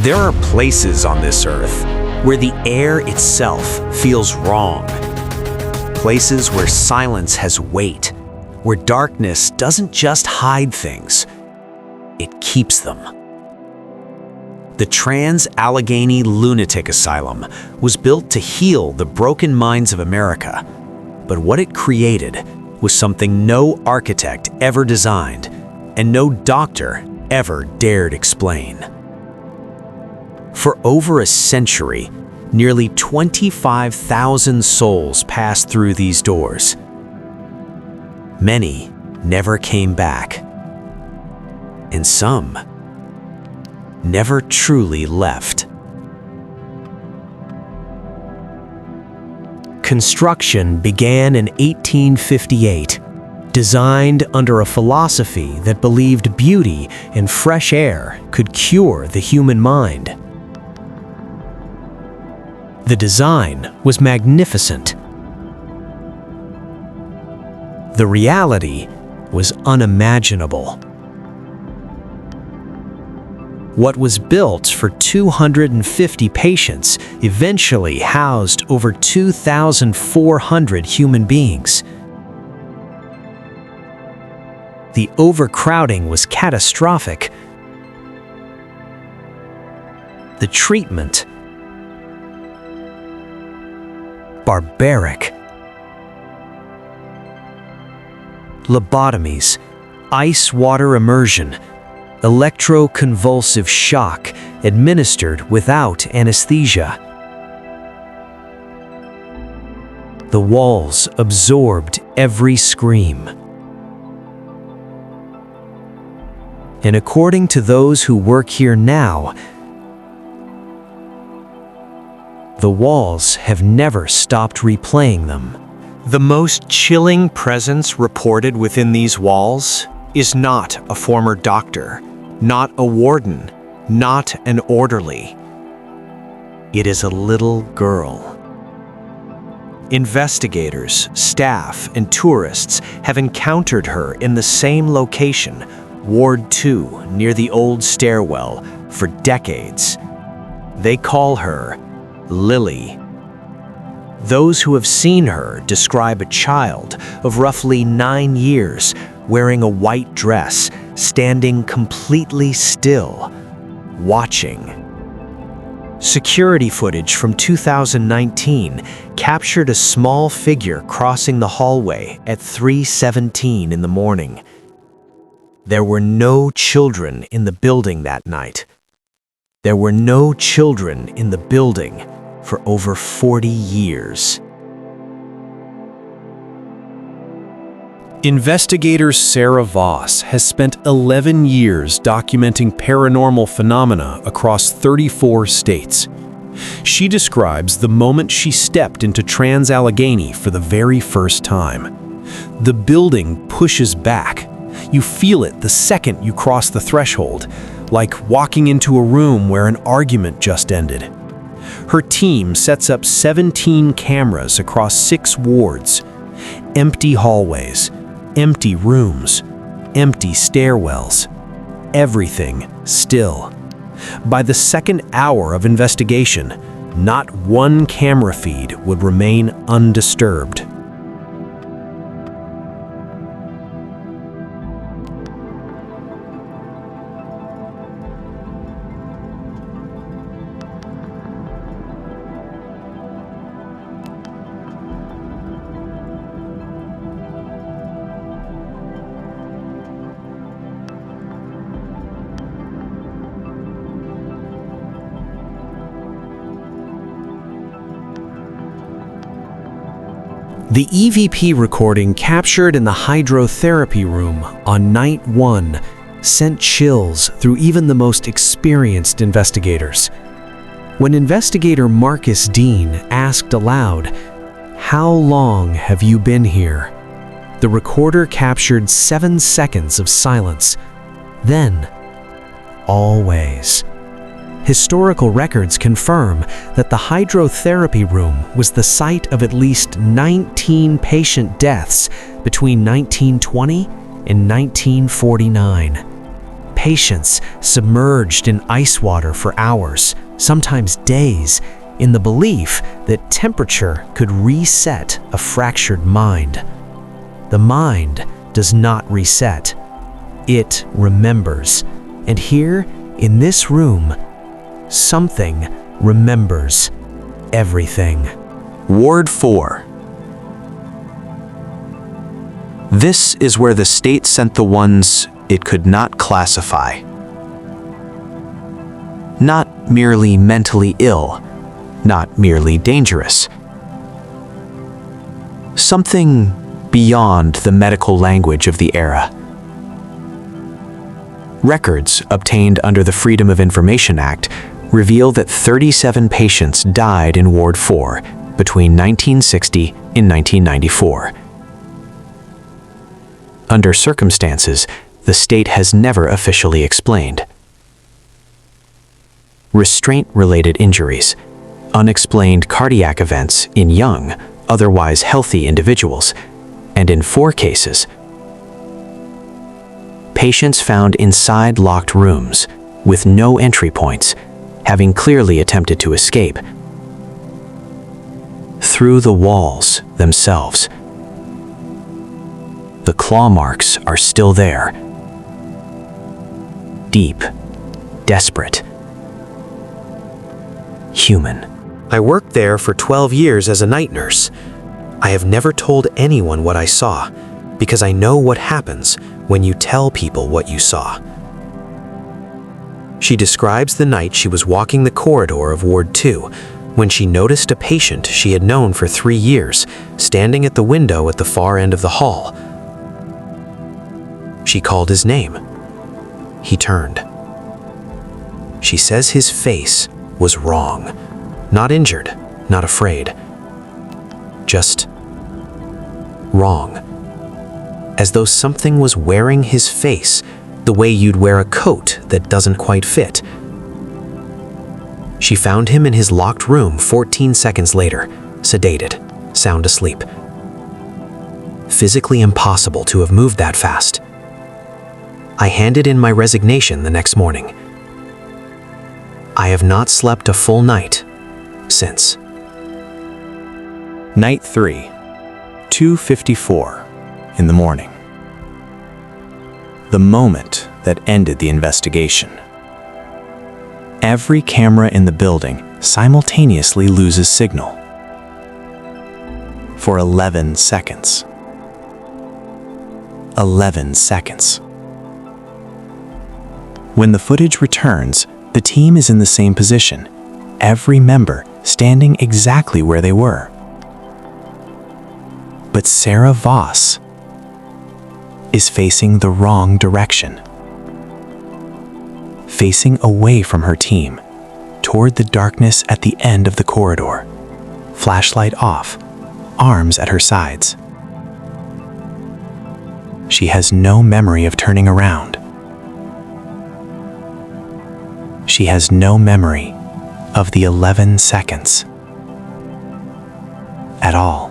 There are places on this earth where the air itself feels wrong. Places where silence has weight, where darkness doesn't just hide things, it keeps them. The Trans-Allegheny Lunatic Asylum was built to heal the broken minds of America, but what it created was something no architect ever designed and no doctor ever dared explain. For over a century, nearly 25,000 souls passed through these doors. Many never came back, and some never truly left. Construction began in 1858, designed under a philosophy that believed beauty and fresh air could cure the human mind. The design was magnificent. The reality was unimaginable. What was built for 250 patients eventually housed over 2,400 human beings. The overcrowding was catastrophic. The treatment, barbaric. Lobotomies, ice water immersion, electroconvulsive shock administered without anesthesia. The walls absorbed every scream. And according to those who work here now, the walls have never stopped replaying them. The most chilling presence reported within these walls is not a former doctor, not a warden, not an orderly. It is a little girl. Investigators, staff, and tourists have encountered her in the same location, Ward 2, near the old stairwell, for decades. They call her Lily. Those who have seen her describe a child of roughly 9 years wearing a white dress, standing completely still, watching. Security footage from 2019 captured a small figure crossing the hallway at 3:17 in the morning. There were no children in the building that night. There were no children in the building for over 40 years. Investigator Sarah Voss has spent 11 years documenting paranormal phenomena across 34 states. She describes the moment she stepped into Trans-Allegheny for the very first time. The building pushes back. You feel it the second you cross the threshold, like walking into a room where an argument just ended. Her team sets up 17 cameras across 6 wards. Empty hallways, empty rooms, empty stairwells. Everything still. By the second hour of investigation, not one camera feed would remain undisturbed. The EVP recording captured in the hydrotherapy room on night 1 sent chills through even the most experienced investigators. When investigator Marcus Dean asked aloud, "How long have you been here?" the recorder captured 7 seconds of silence. Then, always. Historical records confirm that the hydrotherapy room was the site of at least 19 patient deaths between 1920 and 1949. patients submerged in ice water for hours, sometimes days, in the belief that temperature could reset a fractured mind. The mind does not reset. It remembers. And here, in this room, something remembers everything. Ward 4. This is where the state sent the ones it could not classify. Not merely mentally ill, not merely dangerous. Something beyond the medical language of the era. Records obtained under the Freedom of Information Act reveal that 37 patients died in Ward 4 between 1960 and 1994. Under circumstances the state has never officially explained. Restraint-related injuries, unexplained cardiac events in young, otherwise healthy individuals, and in 4 cases, patients found inside locked rooms with no entry points, having clearly attempted to escape through the walls themselves. The claw marks are still there. Deep, desperate, human. I worked there for 12 years as a night nurse. I have never told anyone what I saw, because I know what happens when you tell people what you saw. She describes the night she was walking the corridor of Ward 2 when she noticed a patient she had known for 3 years standing at the window at the far end of the hall. She called his name. He turned. She says his face was wrong. Not injured, not afraid. Just wrong. As though something was wearing his face the way you'd wear a coat that doesn't quite fit. She found him in his locked room 14 seconds later, sedated, sound asleep. Physically impossible to have moved that fast. I handed in my resignation the next morning. I have not slept a full night since. Night 3, 2:54 in the morning. The moment that ended the investigation. Every camera in the building simultaneously loses signal. For 11 seconds. 11 seconds. When the footage returns, the team is in the same position, every member standing exactly where they were. But Sarah Voss is facing the wrong direction. Facing away from her team, toward the darkness at the end of the corridor, flashlight off, arms at her sides. She has no memory of turning around. She has no memory of the 11 seconds at all.